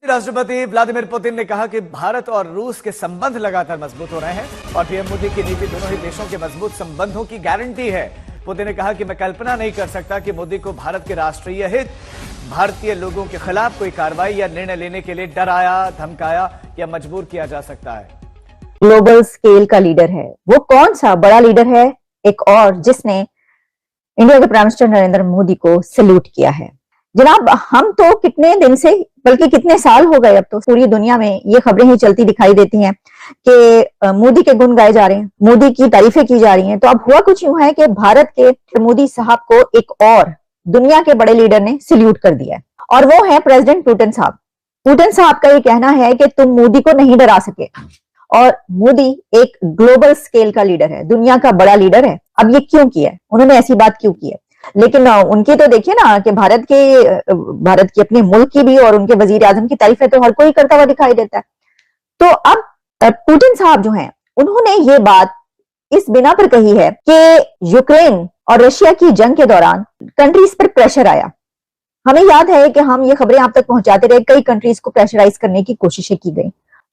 राष्ट्रपति Vladimir Putin ने कहा कि भारत और रूस के संबंध लगातार मजबूत हो रहे हैं और पीएम मोदी की नीति दोनों ही देशों के मजबूत संबंधों की गारंटी है। पुतिन ने कहा कि मैं कल्पना नहीं कर सकता कि मोदी को भारत के राष्ट्रीय हित, भारतीय लोगों के खिलाफ कोई कार्रवाई या निर्णय लेने के लिए डराया, धमकाया या मजबूर किया जा सकता है। ग्लोबल स्केल का लीडर है। वो कौन सा बड़ा लीडर है एक और जिसने इंडिया के प्राइम मिनिस्टर नरेंद्र मोदी को सैल्यूट किया है। जनाब, हम तो कितने दिन से, बल्कि कितने साल हो गए, अब तो पूरी दुनिया में ये खबरें ही चलती दिखाई देती हैं कि मोदी के गुण गाए जा रहे हैं, मोदी की तारीफें की जा रही हैं। तो अब हुआ कुछ यूं है कि भारत के मोदी साहब को एक और दुनिया के बड़े लीडर ने सैल्यूट कर दिया है और वो है प्रेसिडेंट पुतिन साहब। पुतिन साहब का ये कहना है कि तुम मोदी को नहीं डरा सके और मोदी एक ग्लोबल स्केल का लीडर है, दुनिया का बड़ा लीडर है। अब ये क्यों किया है, उन्होंने ऐसी बात क्यों की है? लेकिन उनकी तो देखिए ना कि भारत की अपने मुल्क की भी और उनके वजीर आजम की तारीफें तो हर कोई करता हुआ दिखाई देता है। तो अब पुतिन साहब जो हैं, उन्होंने ये बात इस बिना पर कही है कि यूक्रेन और रशिया की जंग के दौरान कंट्रीज पर प्रेशर आया। हमें याद है कि हम ये खबरें आप तक पहुंचाते रहे, कई कंट्रीज को प्रेशराइज करने की कोशिशें की गई।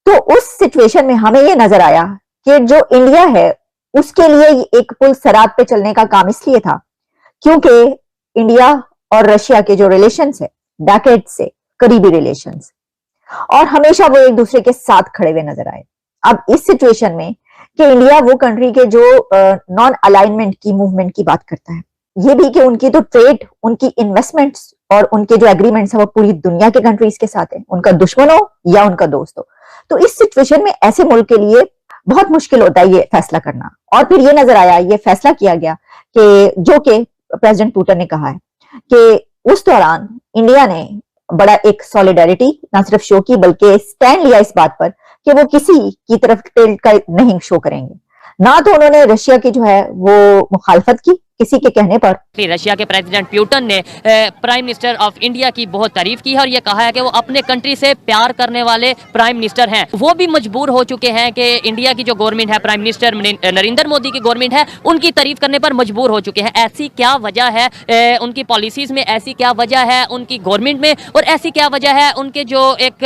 तो उस सिचुएशन में हमें यह नजर आया कि जो इंडिया है उसके लिए एक पुल सरात पे चलने का काम इसलिए था क्योंकि इंडिया और रशिया के जो रिलेशंस है, डेकेड से करीबी रिलेशंस, और हमेशा वो एक दूसरे के साथ खड़े हुए नजर आए। अब इस सिचुएशन में कि इंडिया वो कंट्री के जो नॉन अलाइनमेंट की मूवमेंट की बात करता है, ये भी कि उनकी तो ट्रेड, उनकी इन्वेस्टमेंट्स और उनके जो एग्रीमेंट्स है वो पूरी दुनिया के कंट्रीज के साथ है, उनका दुश्मन हो या उनका दोस्त हो। तो इस सिचुएशन में ऐसे मुल्क के लिए बहुत मुश्किल होता है ये फैसला करना। और फिर ये नजर आया, ये फैसला किया गया कि जो कि प्रेसिडेंट पुतिन ने कहा है कि उस दौरान इंडिया ने बड़ा एक सॉलिडारिटी ना सिर्फ शो की बल्कि स्टैंड लिया इस बात पर कि वो किसी की तरफ टिल्ट का नहीं शो करेंगे। ना तो उन्होंने रशिया की जो है वो मुखालफत की किसी के कहने पर। रशिया के प्रेसिडेंट पुतिन ने प्राइम मिनिस्टर ऑफ इंडिया की बहुत तारीफ की है और ये कहा है कि वो अपने कंट्री से प्यार करने वाले प्राइम मिनिस्टर हैं। वो भी मजबूर हो चुके हैं कि इंडिया की जो गवर्नमेंट है, प्राइम मिनिस्टर नरेंद्र मोदी की गवर्नमेंट है, उनकी तारीफ करने पर मजबूर हो चुके हैं। ऐसी क्या वजह है उनकी पॉलिसीज में, ऐसी क्या वजह है उनकी गवर्नमेंट में, और ऐसी क्या वजह है उनके जो एक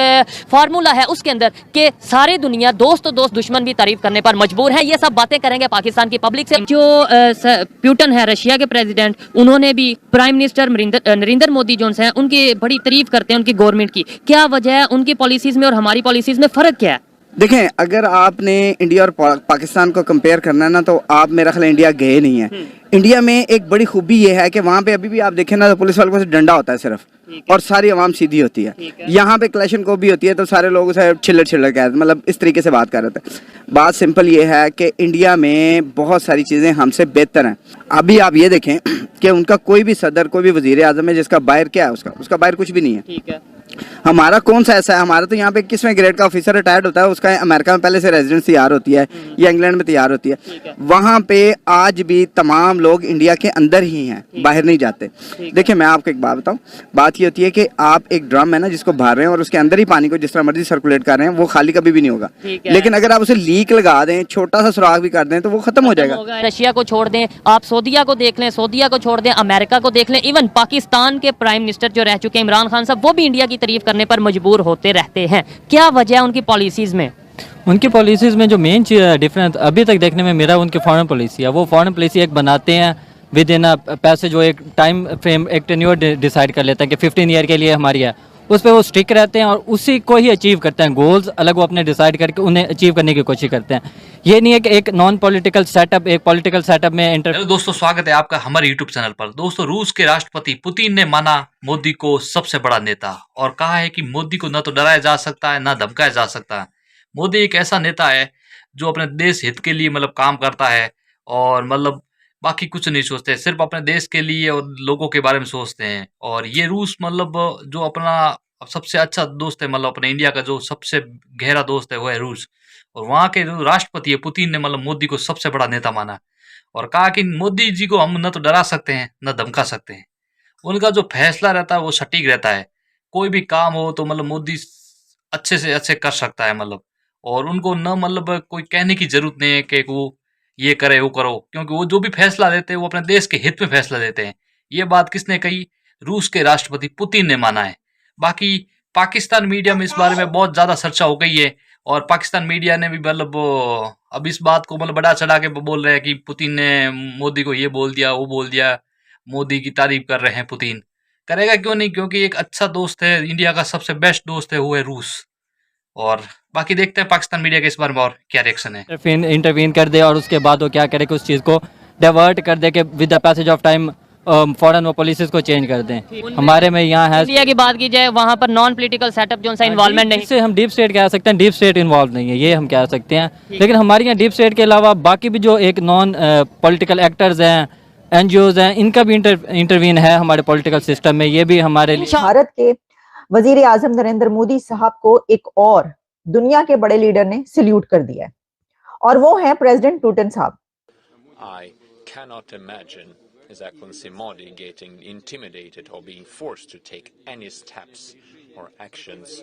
फार्मूला है उसके अंदर कि सारी दुनिया दोस्त तो दोस्त, दुश्मन भी तारीफ करने पर मजबूर है। ये सब बातें करेंगे पाकिस्तान की पब्लिक से। जो पुतिन रशिया के प्रेसिडेंट, उन्होंने भी प्राइम मिनिस्टर नरेंद्र मोदी जो हैं उनकी बड़ी तारीफ करते हैं उनकी गवर्नमेंट की। क्या वजह है, उनकी पॉलिसीज में और हमारी पॉलिसीज में फर्क क्या है? देखें, अगर आपने इंडिया और पाकिस्तान को कंपेयर करना है ना, तो आप मेरा ख्याल इंडिया गए नहीं है। इंडिया में एक बड़ी खूबी ये है कि वहाँ पे अभी भी आप देखें ना तो पुलिस वालों को डंडा होता है सिर्फ, और सारी आवाम सीधी होती है। यहाँ पे क्लैशन को भी होती है तो सारे लोग उसे छिल्लर छिल्लर कहते हैं, मतलब इस तरीके से बात कर रहे थे। बात सिंपल ये है कि इंडिया में बहुत सारी चीज़ें हमसे बेहतर हैं। अभी आप ये देखें कि उनका कोई भी सदर, कोई भी वजीर आजम है जिसका बाहर क्या है, उसका बाहर कुछ भी नहीं है। ठीक है। हमारा कौन सा ऐसा है? हमारा तो यहाँ पे 21वें ग्रेड का ऑफिसर रिटायर्ड होता है, उसका अमेरिका में पहले से रेजिडेंस तैयार होती है या इंग्लैंड में तैयार होती है। वहाँ पे आज भी तमाम लोग इंडिया के अंदर ही हैं, बाहर नहीं जाते। देखिए, मैं आपको एक बात बताऊँ, बात ये होती है कि आप एक ड्रम है ना जिसको भर रहे हैं और उसके अंदर ही पानी को जिस तरह मर्जी सर्कुलेट कर रहे हैं, वो खाली कभी भी नहीं होगा। लेकिन अगर आप उसे लीक लगा दें, छोटा सा सुराख भी कर दें, तो वो खत्म हो जाएगा। रशिया को छोड़ दें, आप सऊदीया को देख लें, सऊदीया को छोड़ दें, अमेरिका को देख लें, इवन पाकिस्तान के प्राइम मिनिस्टर जो रह चुके हैं इमरान खान साहब, वो भी इंडिया की तारीफ करने पर मजबूर होते रहते हैं। क्या वजह है उनकी पॉलिसीज में? उनकी पॉलिसीज़ में जो मेन चीज़ डिफरेंस अभी तक देखने में मेरा, उनकी फॉरेन पॉलिसी है। वो फॉरेन पॉलिसी एक बनाते हैं विद इन पैसे, जो एक टाइम फ्रेम, एक टेन्योर डिसाइड कर लेते हैं कि 15 ईयर के लिए हमारी है, उस पर वो स्टिक रहते हैं और उसी को ही अचीव करते हैं। गोल्स अलग वो अपने डिसाइड करके उन्हें अचीव करने की कोशिश करते हैं। ये नहीं है कि एक नॉन पॉलिटिकल सेटअप एक पॉलिटिकल सेटअप में एंटर। दोस्तों, स्वागत है आपका हमारे यूट्यूब चैनल पर। दोस्तों, रूस के राष्ट्रपति पुतिन ने माना मोदी को सबसे बड़ा नेता और कहा है कि मोदी को न तो डराया जा सकता है, ना धमकाया जा सकता है। मोदी एक ऐसा नेता है जो अपने देश हित के लिए मतलब काम करता है और मतलब बाकी कुछ नहीं सोचते, सिर्फ अपने देश के लिए और लोगों के बारे में सोचते हैं। और ये रूस मतलब जो अपना सबसे अच्छा दोस्त है, मतलब अपने इंडिया का जो सबसे गहरा दोस्त है वो है रूस। और वहाँ के जो राष्ट्रपति है पुतिन ने मतलब मोदी को सबसे बड़ा नेता माना और कहा कि मोदी जी को हम न तो डरा सकते हैं, न धमका सकते हैं। उनका जो फैसला रहता है वो सटीक रहता है। कोई भी काम हो तो मतलब मोदी अच्छे से अच्छे कर सकता है मतलब, और उनको न मतलब कोई कहने की जरूरत नहीं है कि वो ये करे वो करो, क्योंकि वो जो भी फैसला लेते हैं वो अपने देश के हित में फैसला लेते हैं। ये बात किसने कही? रूस के राष्ट्रपति पुतिन ने माना है। बाकी पाकिस्तान मीडिया में इस बारे में बहुत ज्यादा चर्चा हो गई है और पाकिस्तान मीडिया ने भी मतलब अब इस बात को मतलब बढ़ा चढ़ा के बोल रहे हैं कि पुतिन ने मोदी को ये बोल दिया, वो बोल दिया। मोदी की तारीफ कर रहे हैं पुतिन। करेगा क्यों नहीं, क्योंकि एक अच्छा दोस्त है, इंडिया का सबसे बेस्ट दोस्त है, वो है रूस। और बाकी देखते हैं पाकिस्तान मीडिया के इस बारे में और क्या रिएक्शन है। इंटरवीन कर दे और उसके बाद वो क्या करे कि उस चीज़ को डाइवर्ट कर दे कि with the passage of time फौरन वो पॉलिसीज को चेंज कर दें। हमारे में यहाँ है, इंडिया की बात की जाए वहाँ पर नॉन पॉलिटिकल सेटअप जो सा इन्वॉल्वमेंट नहीं, इससे हम डीप स्टेट कह सकते हैं, डीप स्टेट इन्वॉल्व नहीं है ये हम कह सकते हैं। लेकिन हमारे यहाँ डीप स्टेट के अलावा बाकी भी जो एक नॉन पॉलिटिकल एक्टर्स हैं, एनजीओज हैं, इनका भी इंटरवीन है हमारे पॉलिटिकल सिस्टम में। ये भी हमारे लिए भारत के वजीर आजम नरेंद्र मोदी साहब को एक और दुनिया के बड़े लीडर ने सल्यूट कर दिया है और वो है प्रेसिडेंट पुतिन साहब। I cannot imagine His Excellency Modi getting intimidated or being forced to take any steps or actions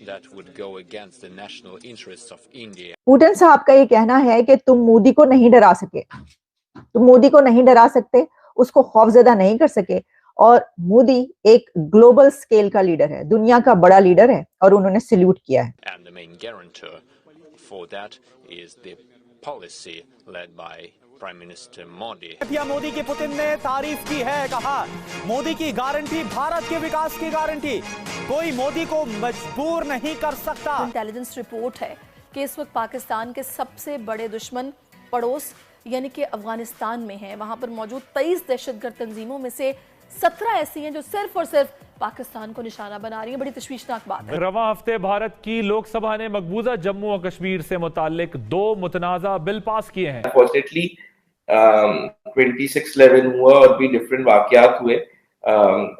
that would go against the national interests of India. Putin साहब का ये कहना है कि तुम मोदी को नहीं डरा सके, तुम मोदी को नहीं डरा सकते, उसको खौफजदा नहीं कर सके। और मोदी एक ग्लोबल स्केल का लीडर है, दुनिया का बड़ा लीडर है और उन्होंने सल्यूट किया है। And the main guarantor for that is the policy led by Prime Minister Modi. Modi की पुतिन ने तारीफ की है, कहा मोदी की गारंटी भारत के विकास की गारंटी, कोई मोदी को मजबूर नहीं कर सकता। इंटेलिजेंस रिपोर्ट है कि इस वक्त पाकिस्तान के सबसे बड़े दुश्मन पड़ोस यानी कि अफगानिस्तान में है। वहां पर मौजूद 23 दहशतगर्द तंजीमों में से 17 ऐसी हैं जो सिर्फ और सिर्फ पाकिस्तान को निशाना बना रही है। बड़ी तशवीशनाक बात है। रवां हफ्ते भारत की लोकसभा ने मकबूजा जम्मू और कश्मीर से मुताल्लिक 2 मुतनाज़ा बिल पास किए हैं। अनफॉर्चुनेटली 26/11 हुआ और भी डिफरेंट वाकयात हुए।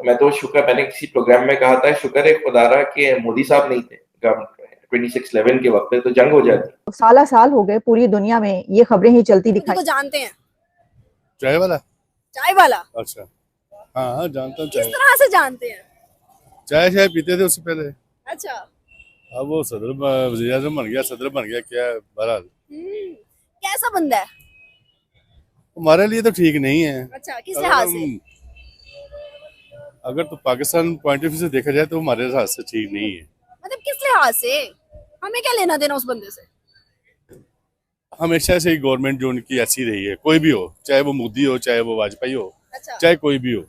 मैं तो मैंने किसी प्रोग्राम में कहा था, शुक्र है खुदारा के मोदी साहब नहीं थे 26/11 के वक्त पे, तो जंग हो जाती। साल हो गए पूरी दुनिया में ये खबरें ही चलती दिखाई। तो जानते हैं चाय वाला? चाय वाला? अच्छा, हाँ जानता हूँ। किस तरह से जानते हैं? चाय शायद पीते थे उससे पहले। अच्छा, अब वो वज़ीर आज़म बन गया, सदर बन गया, क्या बहरहाल। कैसा बंदा है? हमारे लिए तो ठीक नहीं है। अच्छा, किस लिहाज से? अगर तो पाकिस्तान पॉइंट ऑफ व्यू से देखा जाए तो हमारे लिहाज से ठीक नहीं है। मतलब किस लिहाज से? हमें क्या लेना देना उस बंदे से? हमेशा से ही गवर्नमेंट जो उनकी ऐसी रही है, कोई भी हो, चाहे वो मोदी हो, चाहे वो वाजपेयी हो, अच्छा, चाहे कोई भी हो,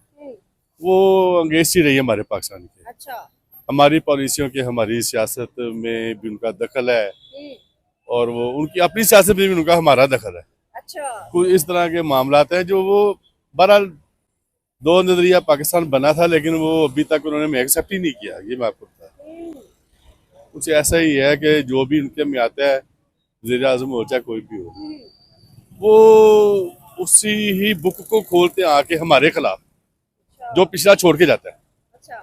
वो अंग्रेज ही रही है हमारे पाकिस्तान के। अच्छा, हमारी पॉलिसियों के, हमारी सियासत में भी उनका दखल है और वो उनकी अपनी सियासत में भी उनका हमारा दखल है। अच्छा, कुछ इस तरह के मामलात हैं जो वो बहरहाल 2 नजरिया पाकिस्तान बना था, लेकिन वो अभी तक उन्होंने एक्सेप्ट ही नहीं किया। ये मैं आपको बता, कुछ ऐसा ही है कि जो भी उनके में आता है, वज़ीर आज़म हो चाहे कोई भी हो, वो उसी ही बुक को खोलते हैं आके हमारे खिलाफ, जो पिछला छोड़ के जाता है। अच्छा,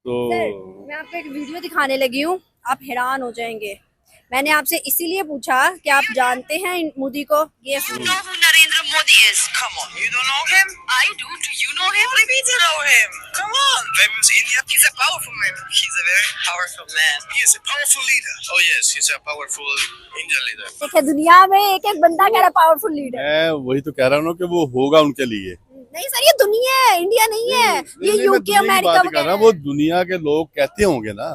तो मैं आपको एक वीडियो दिखाने लगी हूँ, आप हैरान हो जाएंगे। मैंने आपसे इसीलिए पूछा कि आप जानते हैं मोदी को? ये Narendra Modi is. Come on, you don't know him? I do. Do you know him? What do you mean you know him? Come on. Famous India. He's a powerful man. He's a very powerful man. He is a powerful leader. Oh yes, he's a powerful Indian leader. देखिए, दुनिया में एक एक बंदा कह रहा powerful leader. मैं वही तो कह रहा हूँ कि वो होगा उनके लिए। नहीं सर, ये दुनिया है, इंडिया नहीं है। ये यूके अमेरिका वगैरह। वो दुनिया के लोग कहते होंगे ना,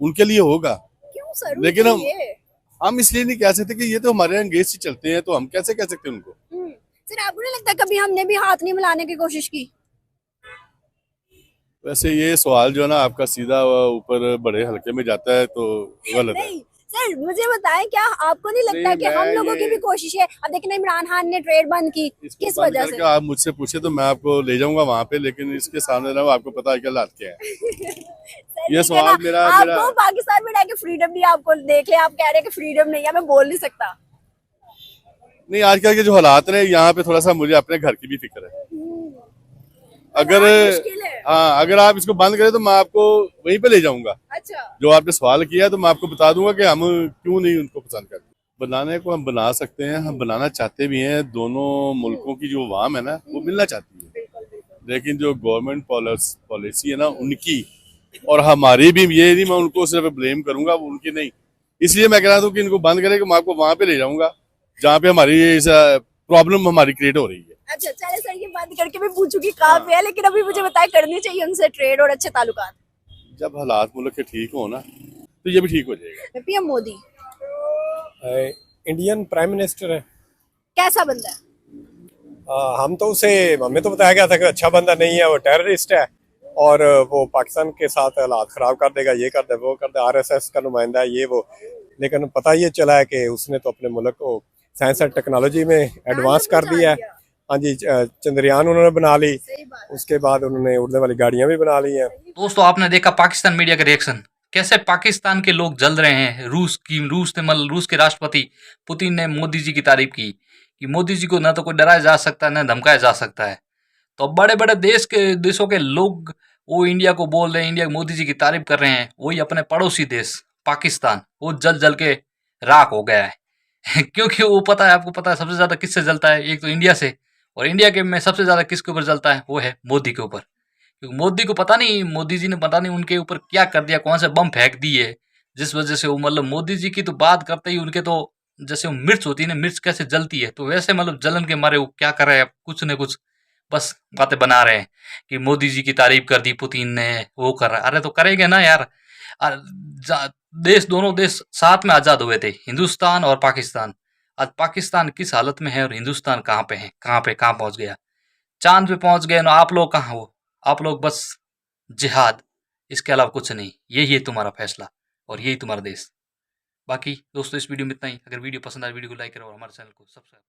उनके लिए होगा। क्यों सर? लेकिन हम इसलिए नहीं कह सकते कि ये तो हमारे अंग्रेज से चलते हैं, तो हम कैसे कह सकते हैं उनको? सर, आपको नहीं लगता कभी हमने भी हाथ नहीं मिलाने की कोशिश की? वैसे ये सवाल जो है ना आपका सीधा ऊपर बड़े हल्के में जाता है, तो गलत है। सर मुझे बताएं, क्या आपको नहीं लगता कि हम लोगों की भी कोशिश है? अब देखना, इमरान खान ने ट्रेड बंद की, किस वजह से? आप मुझसे पूछे तो मैं आपको ले जाऊंगा वहाँ पे, लेकिन इसके सामने ना आपको पता है क्या हालात क्या है। ये सवाल मेरा आपको पाकिस्तान में जाके फ्रीडम नहीं, आपको देख ले, आप कह रहे हैं कि फ्रीडम नहीं है, मैं बोल नहीं सकता। नहीं, आजकल के जो हालात है यहाँ पे, थोड़ा सा मुझे अपने घर की भी फिक्र है। अगर हाँ, अगर आप इसको बंद करें तो मैं आपको वहीं पे ले जाऊंगा। अच्छा, जो आपने सवाल किया तो मैं आपको बता दूंगा कि हम क्यों नहीं उनको पसंद करते। बनाने को हम बना सकते हैं, हम बनाना चाहते भी हैं। दोनों मुल्कों की जो अवाम है ना, वो मिलना चाहती है, लेकिन जो गवर्नमेंट पॉलिसी है ना उनकी और हमारी भी, ये नहीं मैं उनको सिर्फ ब्लेम करूंगा, वो उनकी नहीं। इसलिए मैं कह रहा था कि इनको बंद करें, कि मैं आपको वहां पे ले जाऊंगा जहाँ पे हमारी प्रॉब्लम हमारी क्रिएट हो रही है। अच्छा, चले सर, ये बंद करके मैं पूछूंगी कहाँ पे है, लेकिन अभी मुझे बताया करनी चाहिए उनसे ट्रेड और अच्छे ताल्लुकात। जब हालात मुल्क के ठीक हो ना तो ये भी ठीक हो जाएगा। PM Modi Indian prime minister है। कैसा बंदा है? हमें तो बताया गया था कि अच्छा बंदा नहीं है, वो टेररिस्ट है और वो पाकिस्तान के साथ हालात खराब कर देगा, ये कर दे वो कर दे, आरएसएस का नुमाइंदा है ये वो। लेकिन पता ये चला है कि उसने तो अपने मुल्क को साइंस एंड टेक्नोलॉजी में एडवांस कर दिया है। हाँ जी, चंद्रयान उन्होंने बना ली, उसके बाद उन्होंने उड़ने वाली गाड़ियां भी बना ली हैं। दोस्तों आपने देखा पाकिस्तान मीडिया का रिएक्शन, कैसे पाकिस्तान के लोग जल रहे हैं। रूस के राष्ट्रपति पुतिन ने मोदी जी की तारीफ की कि मोदी जी को ना तो कोई डराया जा सकता है ना धमकाया जा सकता है। तो बड़े बड़े देशों के लोग वो इंडिया को बोल रहे हैं, इंडिया मोदी जी की तारीफ कर रहे हैं। वही अपने पड़ोसी देश पाकिस्तान वो जल जल के राख हो गया है क्योंकि वो पता है, आपको पता है सबसे ज्यादा किससे जलता है, एक तो इंडिया से, और इंडिया के में सबसे ज्यादा किसके ऊपर जलता है, वो है मोदी के ऊपर। क्योंकि मोदी को पता नहीं, मोदी जी ने पता नहीं उनके ऊपर क्या कर दिया, कौन से बम फेंक दिए, जिस वजह से वो मतलब मोदी जी की तो बात करते ही उनके तो जैसे वो मिर्च होती है ना, मिर्च कैसे जलती है, तो वैसे मतलब जलन के मारे वो क्या कर रहे हैं, कुछ न कुछ बस बातें बना रहे हैं कि मोदी जी की तारीफ कर दी पुतिन ने, वो कर रहा है। अरे तो करेंगे ना यार। दोनों देश साथ में आजाद हुए थे, हिंदुस्तान और पाकिस्तान। आज पाकिस्तान किस हालत में है और हिंदुस्तान कहाँ पे है, कहाँ पहुंच गया, चांद पे पहुंच गए ना। आप लोग कहाँ हो, आप लोग बस जिहाद, इसके अलावा कुछ नहीं। यही है तुम्हारा फैसला और यही तुम्हारा देश। बाकी दोस्तों इस वीडियो में इतना ही। अगर वीडियो पसंद आए वीडियो को लाइक करो और हमारे चैनल को सब्सक्राइब